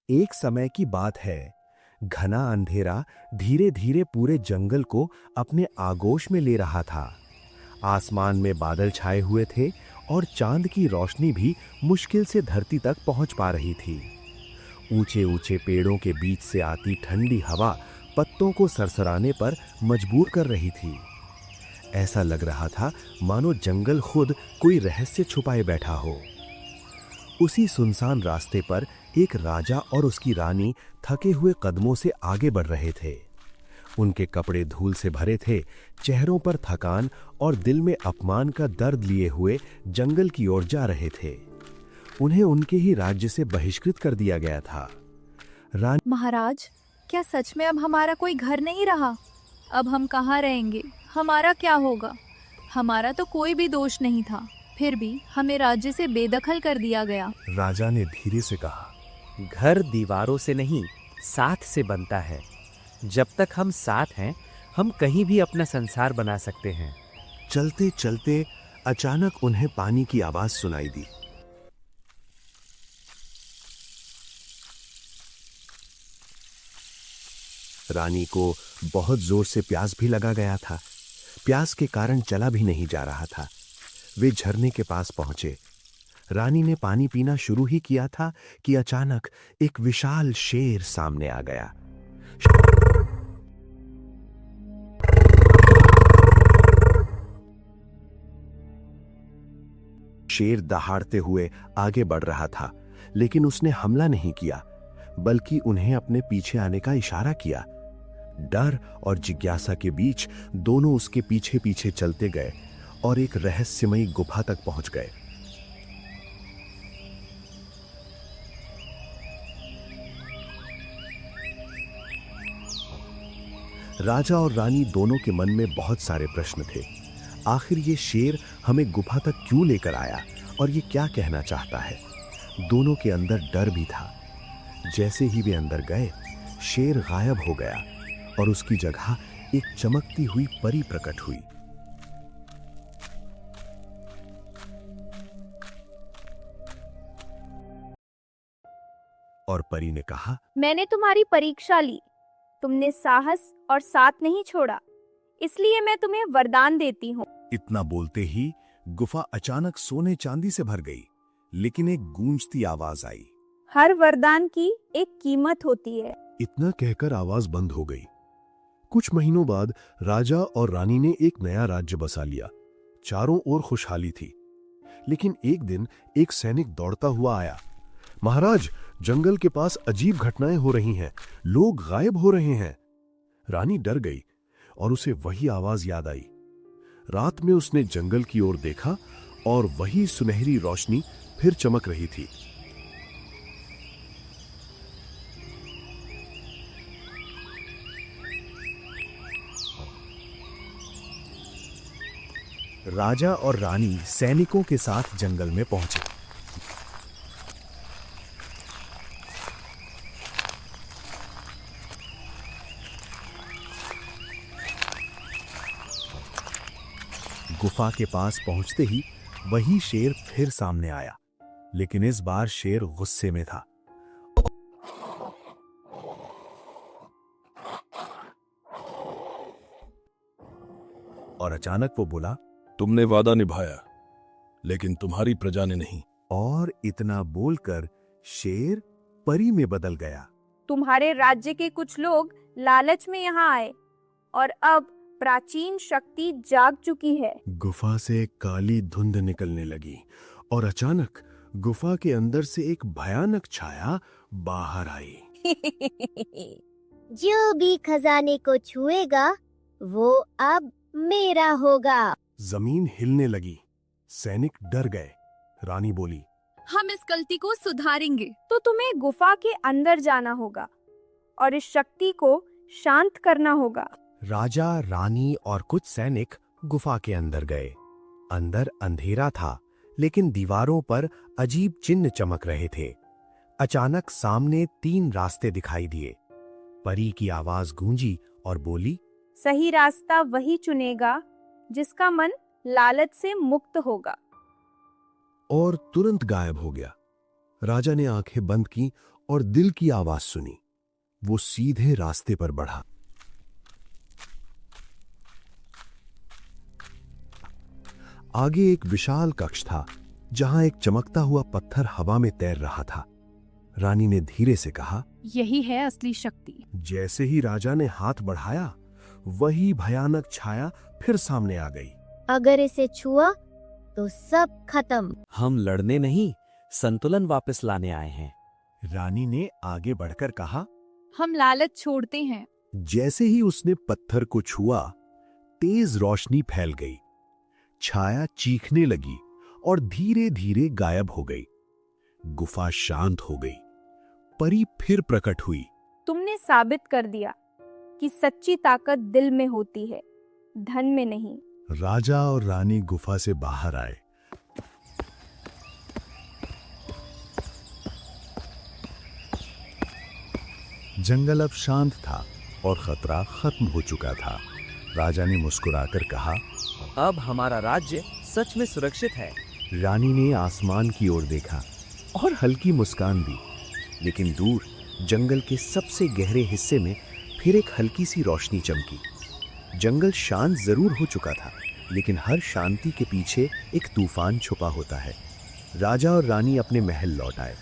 एक समय की बात है। घना अंधेरा धीरे धीरे पूरे जंगल को अपने आगोश में ले रहा था। आसमान में बादल छाए हुए थे और चांद की रोशनी भी मुश्किल से धरती तक पहुंच पा रही थी। ऊंचे ऊंचे पेड़ों के बीच से आती ठंडी हवा पत्तों को सरसराने पर मजबूर कर रही थी। ऐसा लग रहा था मानो जंगल खुद कोई रहस्य छुपाए बैठा हो। उसी सुनसान रास्ते पर एक राजा और उसकी रानी थके हुए कदमों से आगे बढ़ रहे थे। उनके कपड़े धूल से भरे थे, चेहरों पर थकान और दिल में अपमान का दर्द लिए हुए जंगल की ओर जा रहे थे। उन्हें उनके ही राज्य से बहिष्कृत कर दिया गया था। रानी, महाराज, क्या सच में अब हमारा कोई घर नहीं रहा? अब हम कहाँ रहेंगे? हमारा क्या होगा? हमारा तो कोई भी दोष नहीं था, फिर भी हमें राज्य से बेदखल कर दिया गया। राजा ने धीरे से कहा, घर दीवारों से नहीं, साथ से बनता है। जब तक हम साथ हैं, हम कहीं भी अपना संसार बना सकते हैं। चलते चलते अचानक उन्हें पानी की आवाज सुनाई दी। रानी को बहुत जोर से प्यास भी लगा गया था। प्यास के कारण चला भी नहीं जा रहा था। वे झरने के पास पहुंचे। रानी ने पानी पीना शुरू ही किया था कि अचानक एक विशाल शेर सामने आ गया। शेर दहाड़ते हुए आगे बढ़ रहा था, लेकिन उसने हमला नहीं किया, बल्कि उन्हें अपने पीछे आने का इशारा किया। डर और जिज्ञासा के बीच दोनों उसके पीछे पीछे चलते गए और एक रहस्यमयी गुफा तक पहुंच गए। राजा और रानी दोनों के मन में बहुत सारे प्रश्न थे। आखिर ये शेर हमें गुफा तक क्यों लेकर आया और ये क्या कहना चाहता है? दोनों के अंदर डर भी था। जैसे ही वे अंदर गए, शेर गायब हो गया और उसकी जगह एक चमकती हुई परी प्रकट हुई। और परी ने कहा, मैंने तुम्हारी परीक्षा ली, तुमने साहस और साथ नहीं छोड़ा, इसलिए मैं तुम्हें वरदान देती हूँ। इतना बोलते ही गुफा अचानक सोने चांदी से भर गई, लेकिन एक गूंजती आवाज आई। हर वरदान की एक कीमत होती है। इतना कहकर आवाज बंद हो गई। कुछ महीनों बाद राजा और रानी ने एक नया राज्य बसा लिया। चारों ओर खुशहाली थी। लेकिन एक दिन एक सैनिक दौड़ता हुआ आया। महाराज, जंगल के पास अजीब घटनाएं हो रही हैं, लोग गायब हो रहे हैं। रानी डर गई और उसे वही आवाज याद आई। रात में उसने जंगल की ओर देखा और वही सुनहरी रोशनी फिर चमक रही थी। राजा और रानी सैनिकों के साथ जंगल में पहुंचे। गुफा के पास पहुंचते ही वही शेर फिर सामने आया, लेकिन इस बार शेर गुस्से में था। और अचानक वो बोला, तुमने वादा निभाया, लेकिन तुम्हारी प्रजा ने नहीं। और इतना बोलकर शेर परी में बदल गया। तुम्हारे राज्य के कुछ लोग लालच में यहाँ आए और अब प्राचीन शक्ति जाग चुकी है। गुफा से काली धुंध निकलने लगी और अचानक गुफा के अंदर से एक भयानक छाया बाहर आई। जो भी खजाने को छुएगा वो अब मेरा होगा। जमीन हिलने लगी। सैनिक डर गए। रानी बोली, हम इस गलती को सुधारेंगे। तो तुम्हें गुफा के अंदर जाना होगा और इस शक्ति को शांत करना होगा। राजा, रानी और कुछ सैनिक गुफा के अंदर गए। अंदर अंधेरा था, लेकिन दीवारों पर अजीब चिन्ह चमक रहे थे। अचानक सामने 3 रास्ते दिखाई दिए। परी की आवाज गूंजी और बोली, सही रास्ता वही चुनेगा जिसका मन लालच से मुक्त होगा। और तुरंत गायब हो गया। राजा ने आंखें बंद की और दिल की आवाज सुनी। वो सीधे रास्ते पर बढ़ा। आगे एक विशाल कक्ष था जहां एक चमकता हुआ पत्थर हवा में तैर रहा था। रानी ने धीरे से कहा, यही है असली शक्ति। जैसे ही राजा ने हाथ बढ़ाया, वही भयानक छाया फिर सामने आ गई। अगर इसे छुआ तो सब खत्म। हम लड़ने नहीं, संतुलन वापस लाने आए हैं। रानी ने आगे बढ़कर कहा। हम लालच छोड़ते हैं। जैसे ही उसने पत्थर को छुआ, तेज रोशनी फैल गई। छाया चीखने लगी और धीरे धीरे गायब हो गई। गुफा शांत हो गई। परी फिर प्रकट हुई। तुमने साबित कर दिया कि सच्ची ताकत दिल में होती है, धन में नहीं। राजा और रानी गुफा से बाहर आए। जंगल अब शांत था और खतरा खत्म हो चुका था। राजा ने मुस्कुराकर कहा, अब हमारा राज्य सच में सुरक्षित है। रानी ने आसमान की ओर देखा और हल्की मुस्कान दी। लेकिन दूर जंगल के सबसे गहरे हिस्से में फिर एक हल्की सी रोशनी चमकी। जंगल शांत जरूर हो चुका था, लेकिन हर शांति के पीछे एक तूफान छुपा होता है। राजा और रानी अपने महल लौट आए।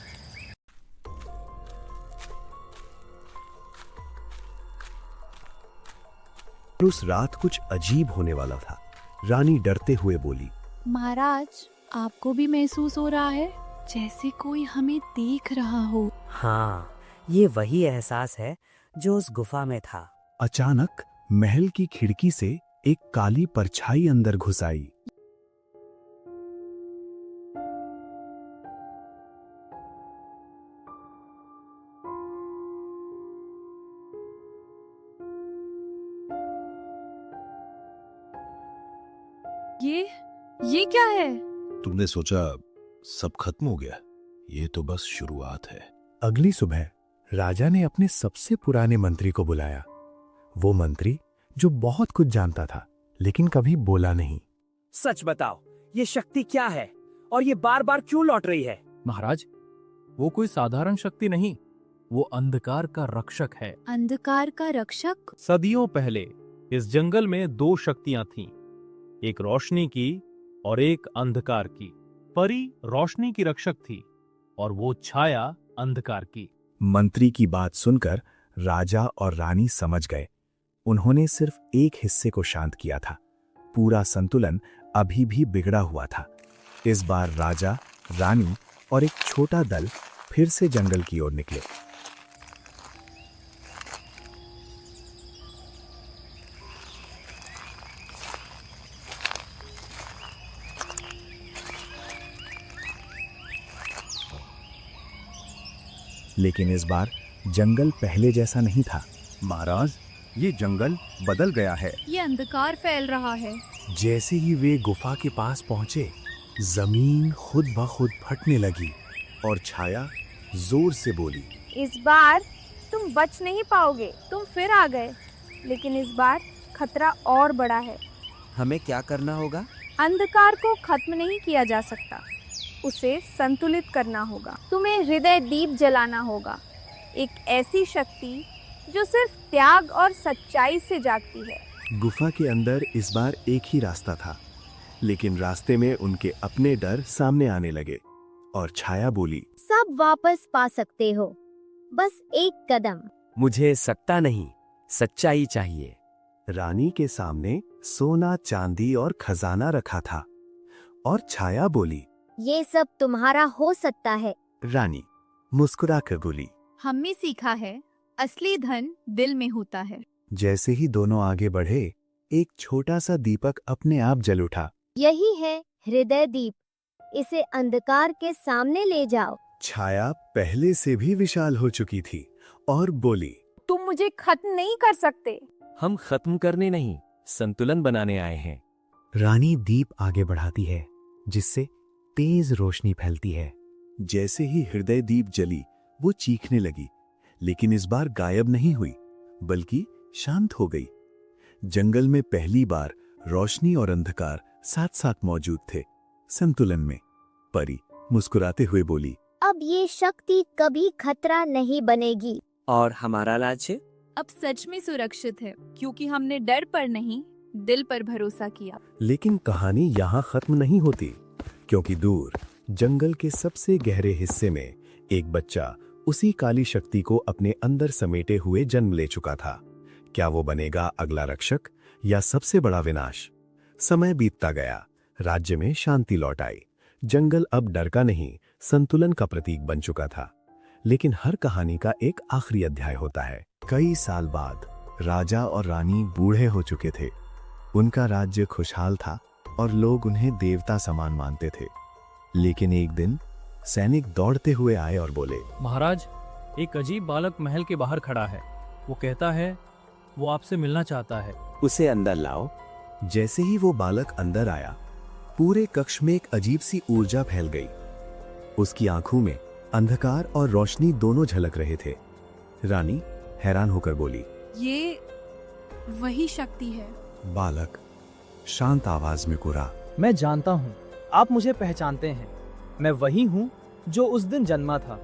उस रात कुछ अजीब होने वाला था। रानी डरते हुए बोली, महाराज, आपको भी महसूस हो रहा है जैसे कोई हमें देख रहा हो? हाँ, ये वही एहसास है जो उस गुफा में था। अचानक महल की खिड़की से एक काली परछाई अंदर घुस आई। ये क्या है? तुमने सोचा सब खत्म हो गया? ये तो बस शुरुआत है। अगली सुबह राजा ने अपने सबसे पुराने मंत्री को बुलाया। वो मंत्री जो बहुत कुछ जानता था, लेकिन कभी बोला नहीं। सच बताओ, ये शक्ति क्या है और ये बार बार क्यों लौट रही है? महाराज, वो कोई साधारण शक्ति नहीं, वो अंधकार का रक्षक है। अंधकार का रक्षक? सदियों पहले इस जंगल में दो शक्तियां थीं, एक रोशनी की और एक अंधकार की। परी रोशनी की रक्षक थी और वो छाया अंधकार की। मंत्री की बात सुनकर राजा और रानी समझ गए। उन्होंने सिर्फ एक हिस्से को शांत किया था। पूरा संतुलन अभी भी बिगड़ा हुआ था। इस बार राजा, रानी और एक छोटा दल फिर से जंगल की ओर निकले। लेकिन इस बार जंगल पहले जैसा नहीं था। महाराज, ये जंगल बदल गया है। ये अंधकार फैल रहा है। जैसे ही वे गुफा के पास पहुंचे, जमीन खुद ब खुद फटने लगी और छाया जोर से बोली, इस बार तुम बच नहीं पाओगे। तुम फिर आ गए, लेकिन इस बार खतरा और बड़ा है। हमें क्या करना होगा? अंधकार को खत्म नहीं किया जा सकता, उसे संतुलित करना होगा। तुम्हें हृदय दीप जलाना होगा, एक ऐसी शक्ति जो सिर्फ त्याग और सच्चाई से जागती है। गुफा के अंदर इस बार एक ही रास्ता था, लेकिन रास्ते में उनके अपने डर सामने आने लगे और छाया बोली, सब वापस पा सकते हो, बस एक कदम। मुझे सत्ता नहीं, सच्चाई चाहिए। रानी के सामने सोना, चांदी और खजाना रखा था और छाया बोली, ये सब तुम्हारा हो सकता है। रानी मुस्कुराकर बोली, हमने सीखा है असली धन दिल में होता है। जैसे ही दोनों आगे बढ़े, एक छोटा सा दीपक अपने आप जल उठा। यही है हृदय दीप, इसे अंधकार के सामने ले जाओ। छाया पहले से भी विशाल हो चुकी थी और बोली, तुम मुझे खत्म नहीं कर सकते। हम खत्म करने नहीं, संतुलन बनाने आए हैं। रानी दीप आगे बढ़ाती है, जिससे तेज रोशनी फैलती है। जैसे ही हृदय दीप जली, वो चीखने लगी, लेकिन इस बार गायब नहीं हुई, बल्कि शांत हो गई। जंगल में पहली बार रोशनी और अंधकार साथ साथ मौजूद थे, संतुलन में। परी मुस्कुराते हुए बोली, अब अब ये शक्ति कभी खतरा नहीं बनेगी। और हमारा राज्य? अब सच में सुरक्षित है, क्योंकि हमने डर पर नहीं, दिल पर भरोसा किया। लेकिन कहानी यहाँ खत्म नहीं होती, क्योंकि दूर जंगल के सबसे गहरे हिस्से में एक बच्चा उसी काली शक्ति को अपने अंदर समेटे हुए जन्म ले चुका था। क्या वो बनेगा अगला रक्षक या सबसे बड़ा विनाश? समय बीतता गया, राज्य में शांति लौट आई। जंगल अब डर का नहीं, संतुलन का प्रतीक बन चुका था। लेकिन हर कहानी का एक आखिरी अध्याय होता है। कई साल बाद राजा और रानी बूढ़े हो चुके थे। उनका राज्य खुशहाल था और लोग उन्हें देवता समान मानते थे। लेकिन एक दिन सैनिक दौड़ते हुए आए और बोले, महाराज, एक अजीब बालक महल के बाहर खड़ा है। वो कहता है वो आपसे मिलना चाहता है। उसे अंदर लाओ। जैसे ही वो बालक अंदर आया, पूरे कक्ष में एक अजीब सी ऊर्जा फैल गई। उसकी आंखों में अंधकार और रोशनी दोनों झलक रहे थे। रानी हैरान होकर बोली, ये वही शक्ति है। बालक शांत आवाज में कुरा, मैं जानता हूँ, आप मुझे पहचानते हैं। मैं वही हूँ जो उस दिन जन्मा था।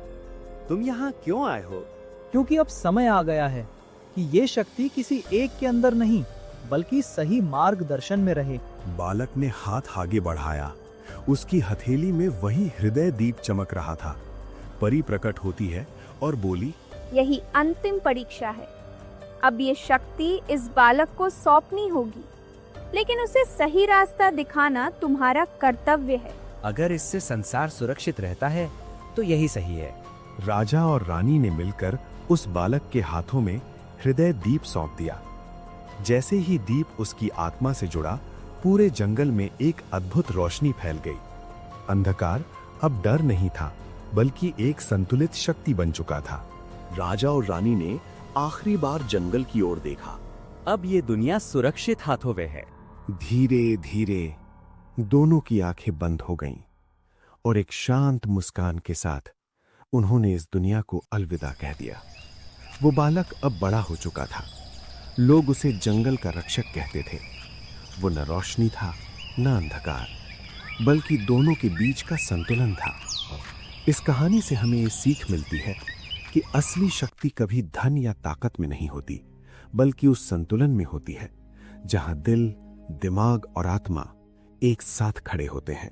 तुम यहाँ क्यों आए हो? क्योंकि अब समय आ गया है कि ये शक्ति किसी एक के अंदर नहीं, बल्कि सही मार्गदर्शन में रहे। बालक ने हाथ आगे बढ़ाया। उसकी हथेली में वही हृदय दीप चमक रहा था। परी प्रकट होती है और बोली, यही अंतिम परीक्षा है। अब ये शक्ति इस बालक को सौंपनी होगी, लेकिन उसे सही रास्ता दिखाना तुम्हारा कर्तव्य है। अगर इससे संसार सुरक्षित रहता है तो यही सही है। राजा और रानी ने मिलकर उस बालक के हाथों में हृदय दीप सौंप दिया। जैसे ही दीप उसकी आत्मा से जुड़ा, पूरे जंगल में एक अद्भुत रोशनी फैल गई। अंधकार अब डर नहीं था, बल्कि एक संतुलित शक्ति बन चुका था। राजा और रानी ने आखिरी बार जंगल की ओर देखा। अब ये दुनिया सुरक्षित हाथों में है। धीरे धीरे दोनों की आंखें बंद हो गईं और एक शांत मुस्कान के साथ उन्होंने इस दुनिया को अलविदा कह दिया। वो बालक अब बड़ा हो चुका था। लोग उसे जंगल का रक्षक कहते थे। वो न रोशनी था न अंधकार, बल्कि दोनों के बीच का संतुलन था। इस कहानी से हमें ये सीख मिलती है कि असली शक्ति कभी धन या ताकत में नहीं होती, बल्कि उस संतुलन में होती है जहां दिल, दिमाग और आत्मा एक साथ खड़े होते हैं।